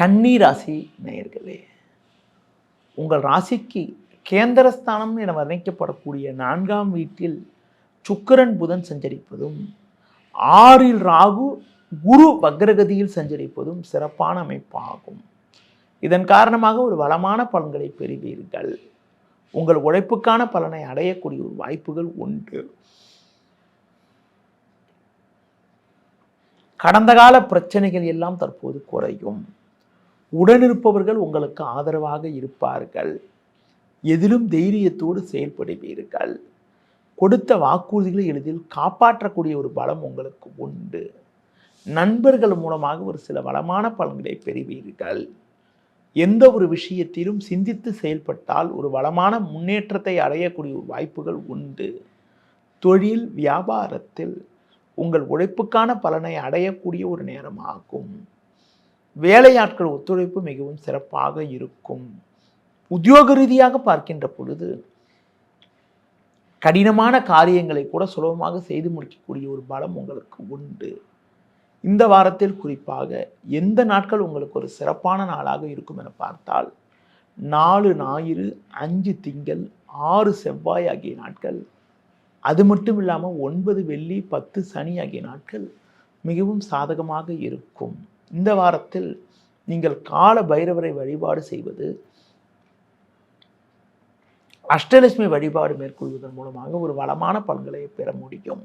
கன்னி ராசி நேயர்களே, உங்கள் ராசிக்கு கேந்திரஸ்தானம் என வர்ணிக்கப்படக்கூடிய 4ஆம் வீட்டில் சுக்கிரன் புதன் சஞ்சரிப்பதும், 6இல் ராகு குரு வக்ரகதியில் சஞ்சரிப்பதும் சிறப்பான அமைப்பாகும். இதன் காரணமாக ஒரு வளமான பலன்களை பெறுவீர்கள். உங்கள் உழைப்புக்கான பலனை அடையக்கூடிய ஒரு வாய்ப்புகள் உண்டு. கடந்த கால பிரச்சனைகள் எல்லாம் தற்போது குறையும். உடனிருப்பவர்கள் உங்களுக்கு ஆதரவாக இருப்பார்கள். எதிலும் தைரியத்தோடு செயல்படுவீர்கள். கொடுத்த வாக்குறுதிகளை எளிதில் காப்பாற்றக்கூடிய ஒரு பலம் உங்களுக்கு உண்டு. நண்பர்கள் மூலமாக ஒரு சில வளமான பலன்களை பெறுவீர்கள். எந்த ஒரு விஷயத்திலும் சிந்தித்து செயல்பட்டால் ஒரு வளமான முன்னேற்றத்தை அடையக்கூடிய ஒரு வாய்ப்புகள் உண்டு. தொழில் வியாபாரத்தில் உங்கள் உழைப்புக்கான பலனை அடையக்கூடிய ஒரு நேரமாகும். வேலையாட்கள் ஒத்துழைப்பு மிகவும் சிறப்பாக இருக்கும். உத்தியோக ரீதியாக பார்க்கின்ற பொழுது கடினமான காரியங்களை கூட சுலபமாக செய்து முடிக்கக்கூடிய ஒரு பலம் உங்களுக்கு உண்டு. இந்த வாரத்தில் குறிப்பாக எந்த நாட்கள் உங்களுக்கு ஒரு சிறப்பான நாளாக இருக்கும் என பார்த்தால் 4 ஞாயிறு, 5 திங்கள், 6 செவ்வாய் ஆகிய நாட்கள், அது மட்டும் இல்லாமல் 9 வெள்ளி, 10 சனி ஆகிய நாட்கள் மிகவும் சாதகமாக இருக்கும். இந்த வாரத்தில் நீங்கள் கால பைரவரை வழிபாடு செய்வது, அஷ்டலட்சுமி வழிபாடு மேற்கொள்வதன் மூலமாக ஒரு வளமான பலன்களை பெற முடியும்.